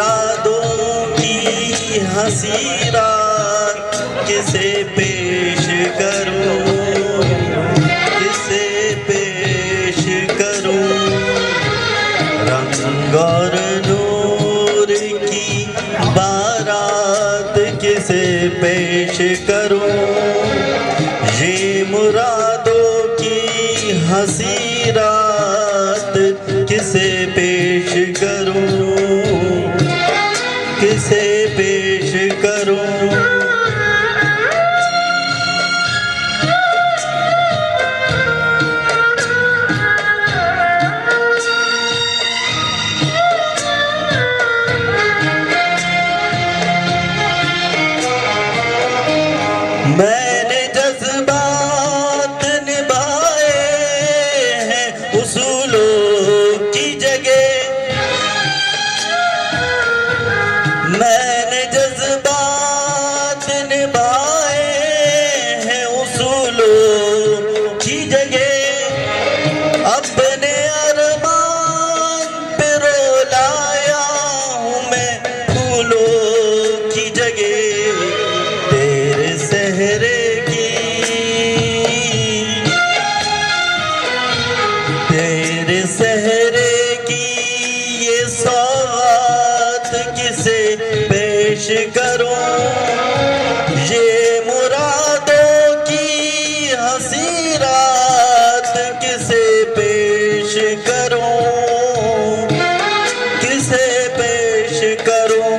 मुरादों की हंसी रात किसे पेश करूं, किसे पेश करूं। रंग और नूर की बारात किसे पेश करूं, ये मुरादों की हंसी रात किसे पेश करूं, किसे पेश करूं। मैंने जज्बात निभाए हैं उसूलों की जगह, मैंने जज्बात निभाए हैं उसूलों की जगह। अपने अरमान पे रोलाया हूँ मैं फूलों की जगह। तेरे सहरे की, तेरे सहरे की ये सौगात किसे पेश करूं, ये मुरादों की हंसी रात किसे पेश करूं, किसे पेश करूं।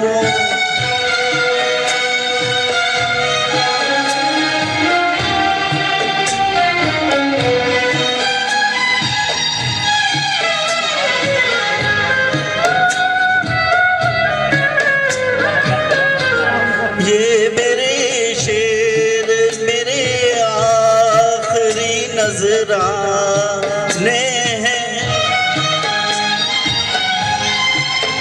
ये मेरे शेर मेरे आखिरी नजराने हैं,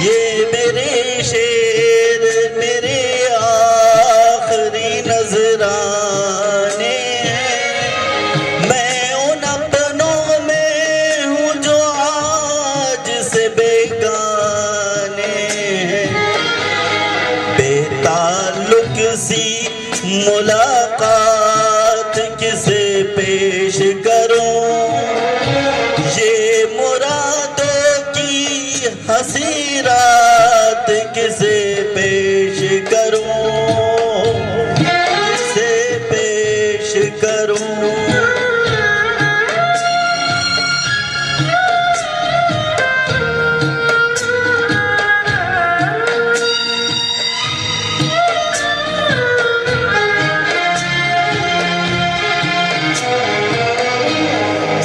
ये मेरे शेर मेरे आखिरी नजराने हैं। मैं उन अपनों में हूँ जो आज से बेगाने हैं। बेताल्लुक सी मुलाकात किसे पेश करूं, ये मुरादों की हंसी रात किसे पेश करूं, किसे पेश करूं।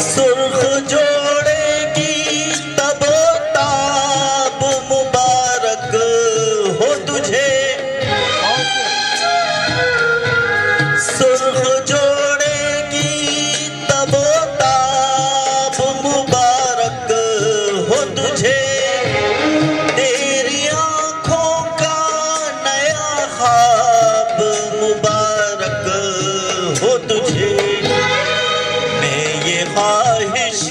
सुर्ख जोड़े की तबोताब मुबारक हो तुझे, सुर्ख जोड़े की तबोताब मुबारक हो तुझे। तेरी आँखों का नया ख्वाब मुबारक हो तुझे। ये ख्वाहिश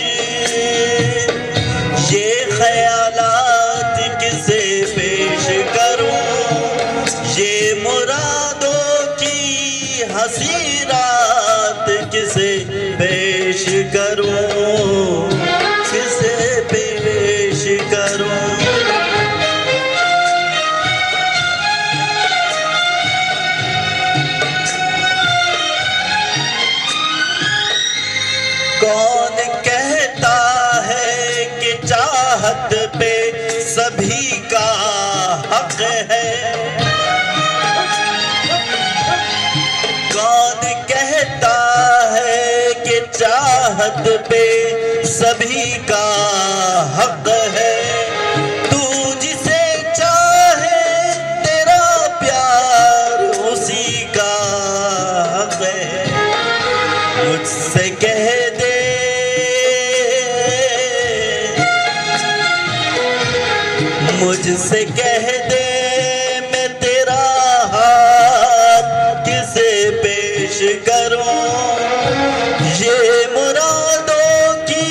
ये ख्यालात किसे पेश करूं, ये मुरादों की हंसी रात किसे पेश करूं, किसे पेश करूं। कौन कहता है कि चाहत पे सभी का हक है, कौन कहता है कि चाहत पे सभी का हक है। तू जिसे चाहे तेरा प्यार उसी का हक है। मुझसे कह दे, मुझसे कह दे मैं तेरा हाथ किसे पेश करूं, ये मुरादों की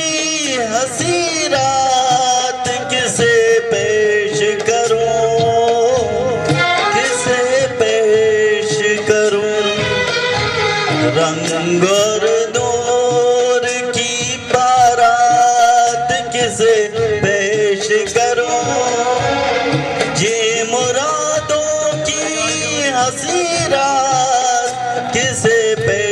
हंसी रात किसे पेश करूं, ऐसी रात किसे पेश